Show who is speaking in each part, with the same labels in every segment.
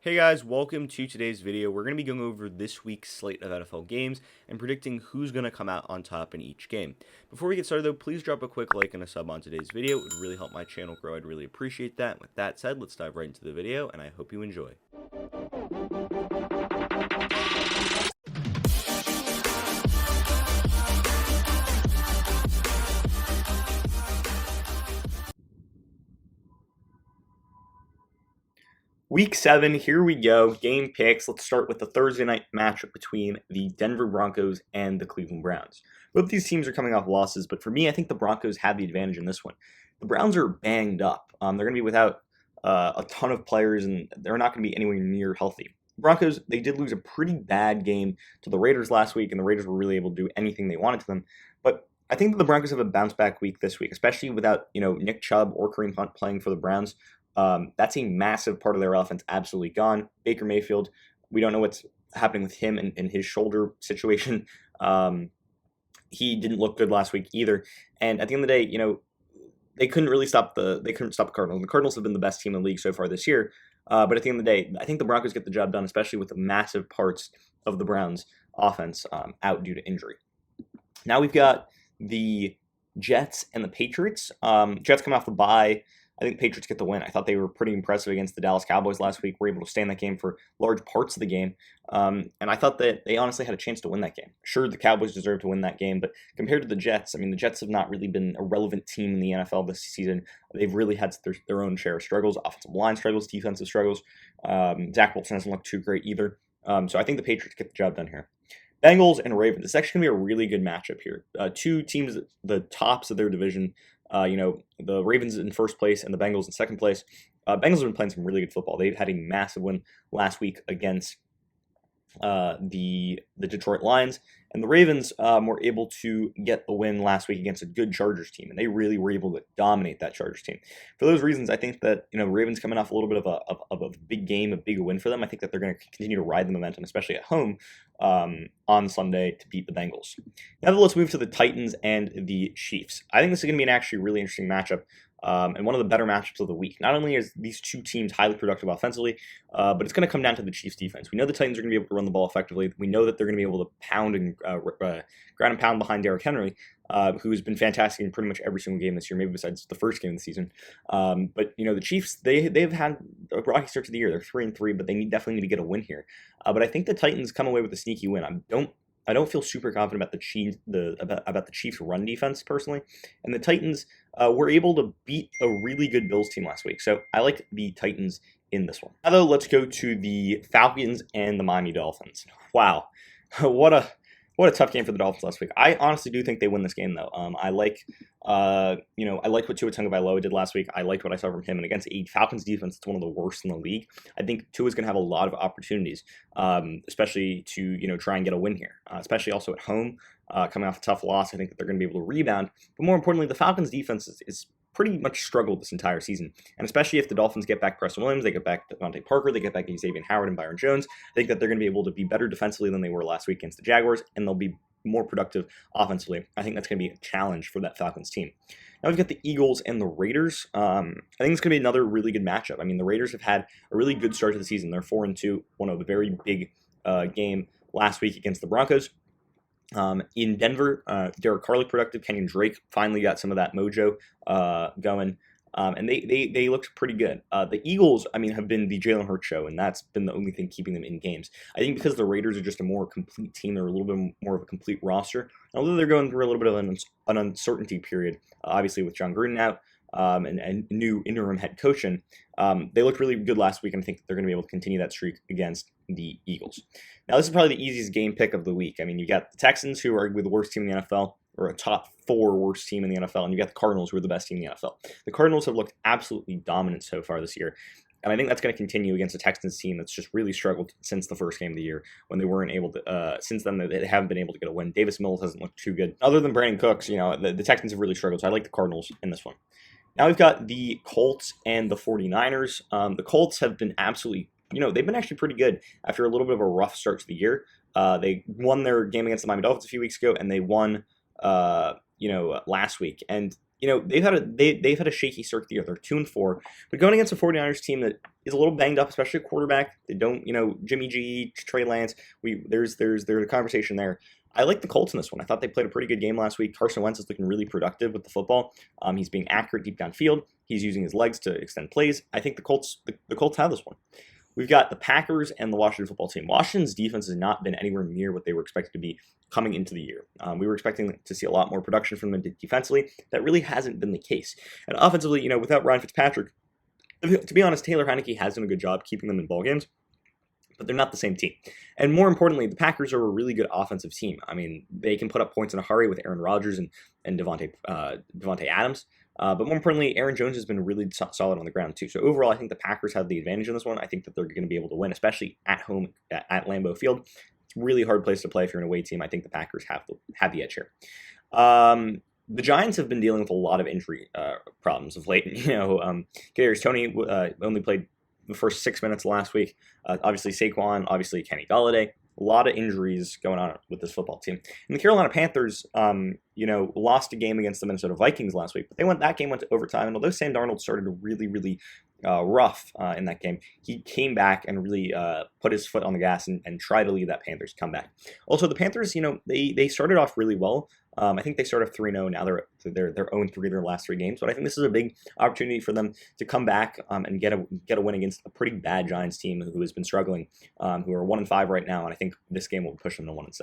Speaker 1: Hey guys, welcome to today's video. We're going to be going over this week's slate of NFL games and predicting who's going to come out on top in each game. Before we get started though, please drop a quick like and a sub on today's video. It would really help my channel grow. I'd really appreciate that. With that said, let's dive right into the video and I hope you enjoy. Week 7, here we go. Game picks. Let's start with the Thursday night matchup between the Denver Broncos and the Cleveland Browns. Both these teams are coming off losses, but for me, I think the Broncos have the advantage in this one. The Browns are banged up. They're going to be without a ton of players, and they're not going to be anywhere near healthy. Broncos, they did lose a pretty bad game to the Raiders last week, and the Raiders were really able to do anything they wanted to them. But I think that the Broncos have a bounce-back week this week, especially without Nick Chubb or Kareem Hunt playing for the Browns. That's a massive part of their offense absolutely gone. Baker Mayfield, we don't know what's happening with him and his shoulder situation. He didn't look good last week either. And at the end of the day, they couldn't stop the Cardinals. The Cardinals have been the best team in the league so far this year. But at the end of the day, I think the Broncos get the job done, especially with the massive parts of the Browns offense out due to injury. Now we've got the Jets and the Patriots. Jets coming off the bye. I think Patriots get the win. I thought they were pretty impressive against the Dallas Cowboys last week. Were able to stay in that game for large parts of the game. And I thought that they honestly had a chance to win that game. Sure, the Cowboys deserve to win that game, but compared to the Jets, the Jets have not really been a relevant team in the NFL this season. They've really had their own share of struggles, offensive line struggles, defensive struggles. Zach Wilson hasn't looked too great either. So I think the Patriots get the job done here. Bengals and Ravens. It's actually going to be a really good matchup here. Two teams, the tops of their division. The Ravens in first place and the Bengals in second place. Bengals have been playing some really good football. They've had a massive win last week against the Detroit Lions, and the Ravens were able to get a win last week against a good Chargers team, and they really were able to dominate that Chargers team. For those reasons, I think that Ravens coming off a little bit of a big game, a big win for them. I think that they're going to continue to ride the momentum, especially at home on Sunday to beat the Bengals. Now let's move to the Titans and the Chiefs. I think this is going to be an actually really interesting matchup. And one of the better matchups of the week. Not only is these two teams highly productive offensively, but it's going to come down to the Chiefs' defense. We know the Titans are going to be able to run the ball effectively. We know that they're going to be able to pound and ground and pound behind Derrick Henry, who has been fantastic in pretty much every single game this year, maybe besides the first game of the season. But the Chiefs, they've had a rocky start to the year. They're 3-3, but they definitely need to get a win here. But I think the Titans come away with a sneaky win. I don't feel super confident about the Chiefs' run defense personally, and the Titans were able to beat a really good Bills team last week, so I like the Titans in this one. Now though, let's go to the Falcons and the Miami Dolphins. Wow, what a tough game for the Dolphins last week. I honestly do think they win this game though. I like what Tua Tagovailoa did last week. I liked what I saw from him, and against a Falcons defense, it's one of the worst in the league. I think Tua's going to have a lot of opportunities, especially to try and get a win here, especially also at home, coming off a tough loss. I think that they're going to be able to rebound, but more importantly, the Falcons defense is pretty much struggled this entire season, and especially if the Dolphins get back Preston Williams, they get back Devontae Parker, they get back Xavier Howard and Byron Jones. I think that they're going to be able to be better defensively than they were last week against the Jaguars, and they'll be more productive offensively. I think that's going to be a challenge for that Falcons team. Now we've got the Eagles and the Raiders. I think it's going to be another really good matchup. The Raiders have had a really good start to the season. They're 4-2, won a very big game last week against the Broncos. In Denver, Derek Carr looked productive. Kenyon Drake finally got some of that mojo going, and they looked pretty good. The Eagles, have been the Jalen Hurts show, and that's been the only thing keeping them in games. I think because the Raiders are just a more complete team, they're a little bit more of a complete roster. And although they're going through a little bit of an uncertainty period, obviously with John Gruden out, and new interim head coaching, they looked really good last week, and I think they're going to be able to continue that streak against the Eagles. Now, this is probably the easiest game pick of the week. You got the Texans, who are the worst team in the NFL, or a top 4 worst team in the NFL, and you got the Cardinals, who are the best team in the NFL. The Cardinals have looked absolutely dominant so far this year, and I think that's going to continue against a Texans team that's just really struggled since the first game of the year, when they weren't able to, since then they haven't been able to get a win. Davis Mills hasn't looked too good. Other than Brandon Cooks, the Texans have really struggled, so I like the Cardinals in this one. Now we've got the Colts and the 49ers. The Colts have been absolutely, they've been actually pretty good after a little bit of a rough start to the year. They won their game against the Miami Dolphins a few weeks ago, and they won, last week. And they've had a shaky start to the year. They're 2-4, but going against a 49ers team that is a little banged up, especially at quarterback. They don't, Jimmy G, Trey Lance. There's a conversation there. I like the Colts in this one. I thought they played a pretty good game last week. Carson Wentz is looking really productive with the football. He's being accurate deep downfield. He's using his legs to extend plays. I think the Colts have this one. We've got the Packers and the Washington football team. Washington's defense has not been anywhere near what they were expected to be coming into the year. We were expecting to see a lot more production from them defensively. That really hasn't been the case. And offensively, without Ryan Fitzpatrick, to be honest, Taylor Heineke has done a good job keeping them in ball games, but they're not the same team. And more importantly, the Packers are a really good offensive team. I mean, they can put up points in a hurry with Aaron Rodgers and Devontae Adams. But more importantly, Aaron Jones has been really solid on the ground too. So overall, I think the Packers have the advantage in this one. I think that they're going to be able to win, especially at home at Lambeau Field. It's a really hard place to play if you're an away team. I think the Packers have the edge here. The Giants have been dealing with a lot of injury problems of late. Kadarius Toney only played the first 6 minutes last week. Obviously Saquon, obviously Kenny Golladay. A lot of injuries going on with this football team. And the Carolina Panthers, lost a game against the Minnesota Vikings last week, but that game went to overtime. And although Sam Darnold started really, really rough in that game, he came back and really put his foot on the gas and tried to lead that Panthers comeback. Also, the Panthers, they started off really well. I think they started 3-0. Now they're 0-3 their last 3 games. But I think this is a big opportunity for them to come back and get a win against a pretty bad Giants team who has been struggling, who are 1-5 right now. And I think this game will push them to 1-6.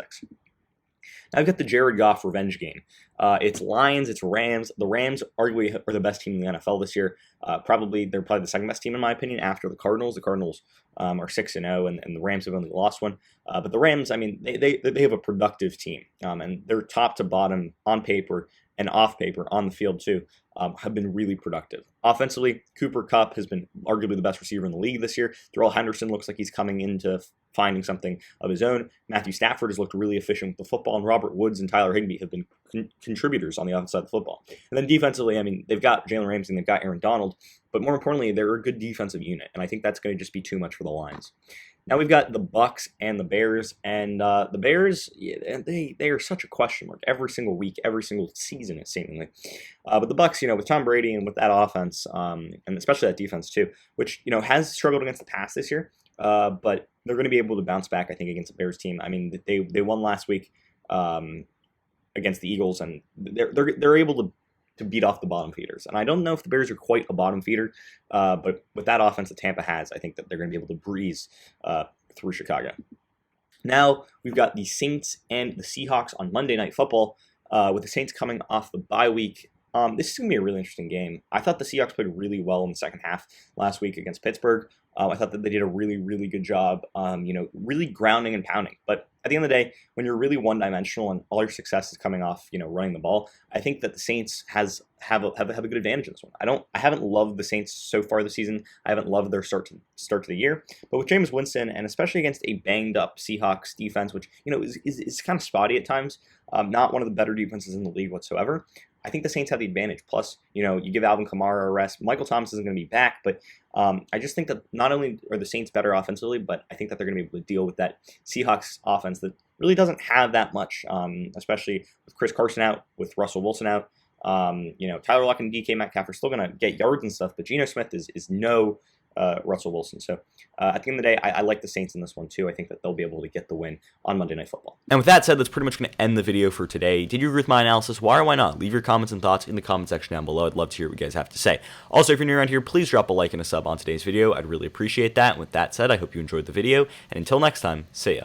Speaker 1: Now I've got the Jared Goff revenge game. It's Lions, it's Rams. The Rams arguably are the best team in the NFL this year. They're probably the second best team in my opinion after the Cardinals. The Cardinals are 6-0, and the Rams have only lost one. But the Rams, I mean, they have a productive team, and they're top to bottom on paper and off paper on the field too. Have been really productive. Offensively, Cooper Kupp has been arguably the best receiver in the league this year. Darrell Henderson looks like he's coming into finding something of his own. Matthew Stafford has looked really efficient with the football, and Robert Woods and Tyler Higbee have been contributors on the offensive side of the football. And then defensively, I mean, they've got Jalen Ramsey and they've got Aaron Donald, but more importantly, they're a good defensive unit, and I think that's going to just be too much for the Lions. Now we've got the Bucs and the Bears, and the Bears, they are such a question mark every single week, every single season, seemingly. But the Bucs, with Tom Brady and with that offense, and especially that defense too, which has struggled against the pass this year, but they're going to be able to bounce back, I think, against the Bears team. I mean, they won last week against the Eagles, and they're able to beat off the bottom feeders. And I don't know if the Bears are quite a bottom feeder, but with that offense that Tampa has, I think that they're going to be able to breeze through Chicago. Now we've got the Saints and the Seahawks on Monday Night Football, with the Saints coming off the bye week. This is going to be a really interesting game. I thought the Seahawks played really well in the second half last week against Pittsburgh. I thought that they did a really, really good job, really grounding and pounding. But at the end of the day, when you're really one-dimensional and all your success is coming off, running the ball, I think that the Saints have a good advantage in this one. I haven't loved the Saints so far this season. I haven't loved their start to the year. But with Jameis Winston, and especially against a banged-up Seahawks defense, which is kind of spotty at times, not one of the better defenses in the league whatsoever, I think the Saints have the advantage. Plus, you give Alvin Kamara a rest. Michael Thomas isn't going to be back, but I just think that not only are the Saints better offensively, but I think that they're going to be able to deal with that Seahawks offense that really doesn't have that much, especially with Chris Carson out, with Russell Wilson out. Tyler Lockett and DK Metcalf are still going to get yards and stuff, but Geno Smith is no Russell Wilson. So at the end of the day, I like the Saints in this one too. I think that they'll be able to get the win on Monday Night Football. And with that said, that's pretty much going to end the video for today. Did you agree with my analysis? Why or why not? Leave your comments and thoughts in the comment section down below. I'd love to hear what you guys have to say. Also, if you're new around here, please drop a like and a sub on today's video. I'd really appreciate that. And with that said, I hope you enjoyed the video. And until next time, see ya.